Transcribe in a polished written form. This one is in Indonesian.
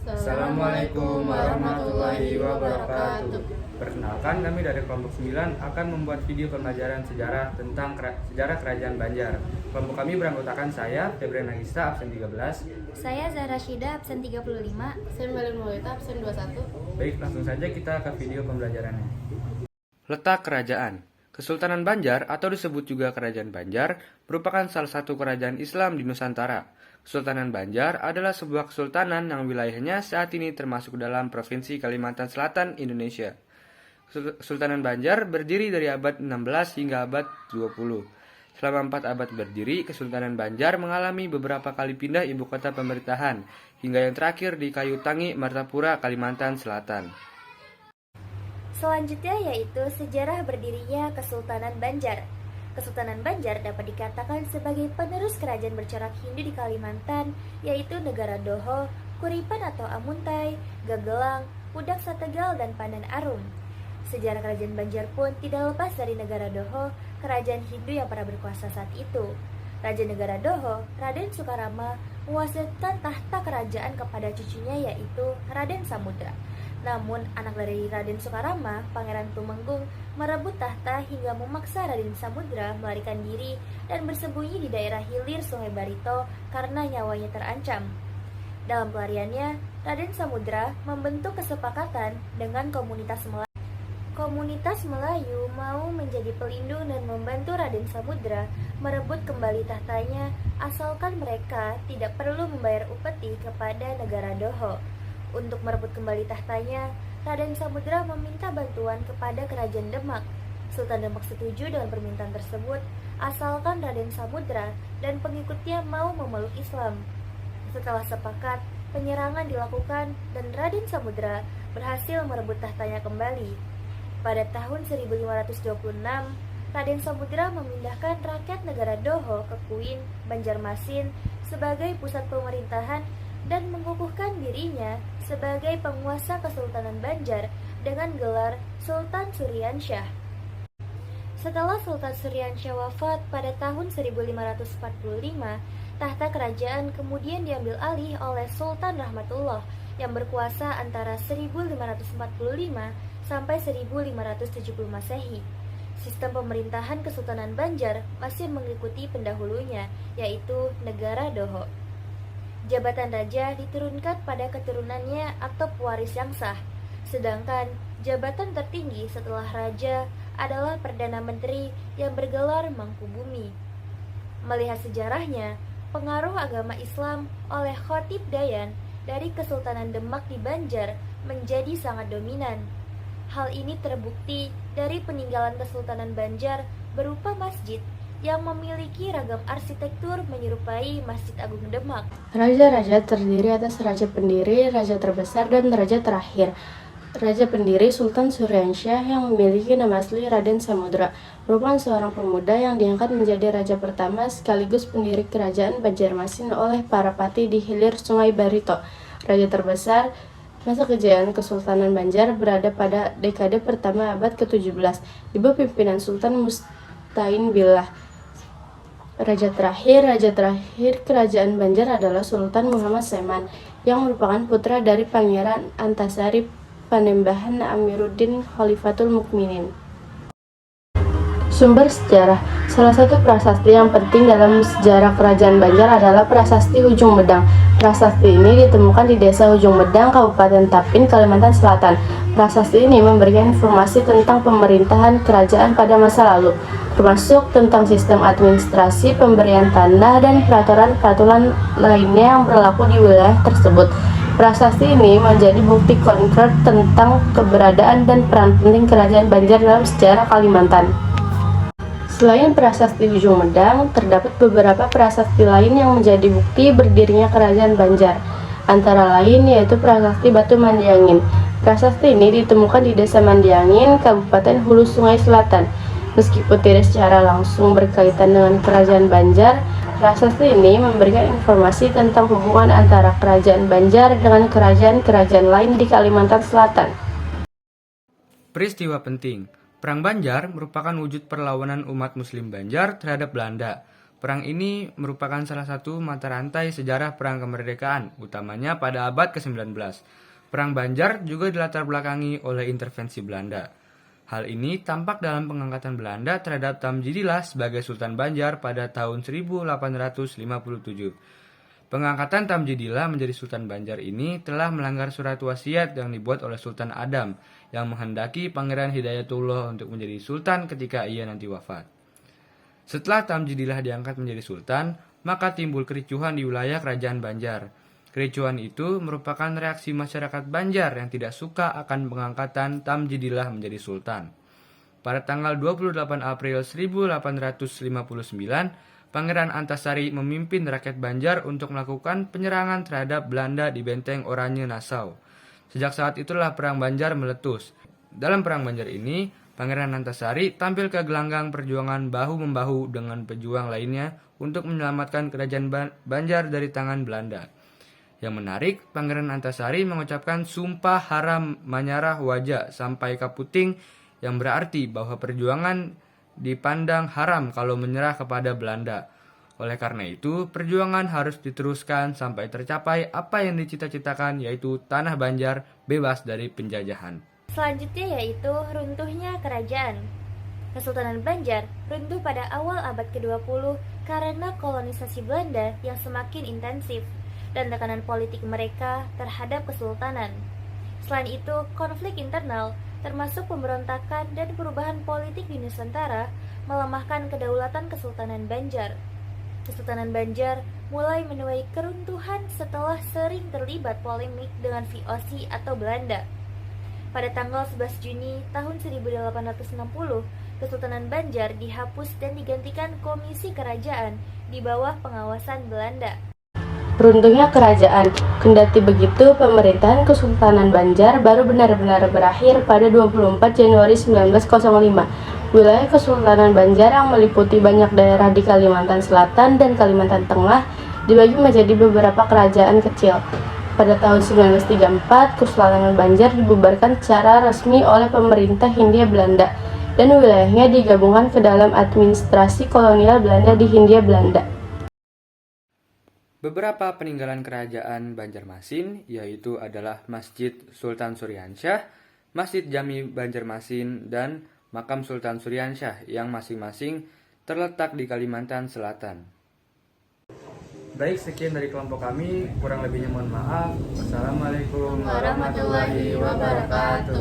Assalamualaikum warahmatullahi wabarakatuh. Perkenalkan, kami dari kelompok 9 akan membuat video pembelajaran sejarah tentang sejarah Kerajaan Banjar. Kelompok kami beranggotakan saya, Febrian Nagista, absen 13. Saya Zahra Syida, absen 35. Saya Melin Maulita, absen 21. Baik, langsung saja kita ke video pembelajarannya. Letak kerajaan. Kesultanan Banjar atau disebut juga Kerajaan Banjar merupakan salah satu kerajaan Islam di Nusantara. Kesultanan Banjar adalah sebuah kesultanan yang wilayahnya saat ini termasuk dalam Provinsi Kalimantan Selatan, Indonesia. Kesultanan Banjar berdiri dari abad 16 hingga abad 20. Selama 4 abad berdiri, Kesultanan Banjar mengalami beberapa kali pindah ibu kota pemerintahan, hingga yang terakhir di Kayu Tangi, Martapura, Kalimantan Selatan. Selanjutnya yaitu sejarah berdirinya Kesultanan Banjar. Kesultanan Banjar dapat dikatakan sebagai penerus kerajaan bercorak Hindu di Kalimantan, yaitu Negara Doho, Kuripan atau Amuntai, Gagelang, Pudak Sategal, dan Pandan Arum. Sejarah kerajaan Banjar pun tidak lepas dari Negara Doho, kerajaan Hindu yang pernah berkuasa saat itu. Raja Negara Doho, Raden Sukarama, mewasiatkan tahta kerajaan kepada cucunya yaitu Raden Samudra. Namun, anak dari Raden Sukarama, Pangeran Tumenggung, merebut tahta hingga memaksa Raden Samudra melarikan diri dan bersembunyi di daerah hilir Sungai Barito karena nyawanya terancam. Dalam pelariannya, Raden Samudra membentuk kesepakatan dengan komunitas Melayu. Komunitas Melayu mau menjadi pelindung dan membantu Raden Samudra merebut kembali tahtanya asalkan mereka tidak perlu membayar upeti kepada Negara Doho. Untuk merebut kembali tahtanya, Raden Samudra meminta bantuan kepada Kerajaan Demak. Sultan Demak setuju dengan permintaan tersebut, asalkan Raden Samudra dan pengikutnya mau memeluk Islam. Setelah sepakat, penyerangan dilakukan dan Raden Samudra berhasil merebut tahtanya kembali. Pada tahun 1526, Raden Samudra memindahkan rakyat Negara Doho ke Kuin, Banjarmasin sebagai pusat pemerintahan dan mengukuhkan dirinya sebagai penguasa Kesultanan Banjar dengan gelar Sultan Suryansyah. Setelah Sultan Suryansyah wafat pada tahun 1545, tahta kerajaan kemudian diambil alih oleh Sultan Rahmatullah yang berkuasa antara 1545 sampai 1570 Masehi. Sistem pemerintahan Kesultanan Banjar masih mengikuti pendahulunya, yaitu Negara Doho. Jabatan raja diturunkan pada keturunannya atau pewaris yang sah, sedangkan jabatan tertinggi setelah raja adalah Perdana Menteri yang bergelar Mangkubumi. Melihat sejarahnya, pengaruh agama Islam oleh Khatib Dayan dari Kesultanan Demak di Banjar menjadi sangat dominan. Hal ini terbukti dari peninggalan Kesultanan Banjar berupa masjid yang memiliki ragam arsitektur menyerupai Masjid Agung Demak. Raja-raja terdiri atas raja pendiri, raja terbesar, dan raja terakhir. Raja pendiri Sultan Suryansyah yang memiliki nama asli Raden Samudra merupakan seorang pemuda yang diangkat menjadi raja pertama sekaligus pendiri kerajaan Banjarmasin oleh para patih di hilir Sungai Barito. Raja terbesar masa kejayaan Kesultanan Banjar berada pada dekade pertama abad ke-17 di bawah pimpinan Sultan Mustain Billah. Raja terakhir kerajaan Banjar adalah Sultan Muhammad Seman yang merupakan putra dari Pangeran Antasari Panembahan Amiruddin Khalifatul Mukminin. Sumber sejarah. Salah satu prasasti yang penting dalam sejarah Kerajaan Banjar adalah Prasasti Ujung Medang. Prasasti ini ditemukan di Desa Ujung Medang, Kabupaten Tapin, Kalimantan Selatan. Prasasti ini memberikan informasi tentang pemerintahan kerajaan pada masa lalu, termasuk tentang sistem administrasi, pemberian tanah, dan peraturan-peraturan lainnya yang berlaku di wilayah tersebut. Prasasti ini menjadi bukti konkret tentang keberadaan dan peran penting Kerajaan Banjar dalam sejarah Kalimantan. Selain prasasti Ujung Medang, terdapat beberapa prasasti lain yang menjadi bukti berdirinya Kerajaan Banjar. Antara lain yaitu prasasti Batu Mandiangin. Prasasti ini ditemukan di Desa Mandiangin, Kabupaten Hulu Sungai Selatan. Meskipun tidak secara langsung berkaitan dengan Kerajaan Banjar, prasasti ini memberikan informasi tentang hubungan antara Kerajaan Banjar dengan kerajaan-kerajaan lain di Kalimantan Selatan. Peristiwa penting. Perang Banjar merupakan wujud perlawanan umat Muslim Banjar terhadap Belanda. Perang ini merupakan salah satu mata rantai sejarah perang kemerdekaan, utamanya pada abad ke-19. Perang Banjar juga dilatar belakangi oleh intervensi Belanda. Hal ini tampak dalam pengangkatan Belanda terhadap Tamjidillah sebagai Sultan Banjar pada tahun 1857. Pengangkatan Tamjidillah menjadi Sultan Banjar ini telah melanggar surat wasiat yang dibuat oleh Sultan Adam yang menghendaki Pangeran Hidayatullah untuk menjadi sultan ketika ia nanti wafat. Setelah Tamjidillah diangkat menjadi sultan, maka timbul kericuhan di wilayah kerajaan Banjar. Kericuhan itu merupakan reaksi masyarakat Banjar yang tidak suka akan pengangkatan Tamjidillah menjadi sultan. Pada tanggal 28 April 1859, Pangeran Antasari memimpin rakyat Banjar untuk melakukan penyerangan terhadap Belanda di Benteng Oranye Nassau. Sejak saat itulah Perang Banjar meletus. Dalam Perang Banjar ini, Pangeran Antasari tampil ke gelanggang perjuangan bahu-membahu dengan pejuang lainnya untuk menyelamatkan kerajaan Banjar dari tangan Belanda. Yang menarik, Pangeran Antasari mengucapkan sumpah haram manyarah wajah sampai kaputing yang berarti bahwa perjuangan dipandang haram kalau menyerah kepada Belanda. Oleh karena itu, perjuangan harus diteruskan sampai tercapai apa yang dicita-citakan, yaitu tanah Banjar bebas dari penjajahan. Selanjutnya yaitu runtuhnya kerajaan. Kesultanan Banjar runtuh pada awal abad ke-20 karena kolonisasi Belanda yang semakin intensif dan tekanan politik mereka terhadap kesultanan. Selain itu, konflik internal termasuk pemberontakan dan perubahan politik di Nusantara melemahkan kedaulatan Kesultanan Banjar. Kesultanan Banjar mulai menuai keruntuhan setelah sering terlibat polemik dengan VOC atau Belanda. Pada tanggal 11 Juni tahun 1860, Kesultanan Banjar dihapus dan digantikan Komisi Kerajaan di bawah pengawasan Belanda. Runtuhnya kerajaan. Kendati begitu, pemerintahan Kesultanan Banjar baru benar-benar berakhir pada 24 Januari 1905. Wilayah Kesultanan Banjar yang meliputi banyak daerah di Kalimantan Selatan dan Kalimantan Tengah dibagi menjadi beberapa kerajaan kecil. Pada tahun 1934, Kesultanan Banjar dibubarkan secara resmi oleh pemerintah Hindia Belanda dan wilayahnya digabungkan ke dalam administrasi kolonial Belanda di Hindia Belanda. Beberapa peninggalan kerajaan Banjarmasin yaitu adalah Masjid Sultan Suryansyah, Masjid Jami Banjarmasin, dan Makam Sultan Suryansyah yang masing-masing terletak di Kalimantan Selatan. Baik, sekian dari kelompok kami. Kurang lebihnya mohon maaf. Wassalamualaikum warahmatullahi wabarakatuh.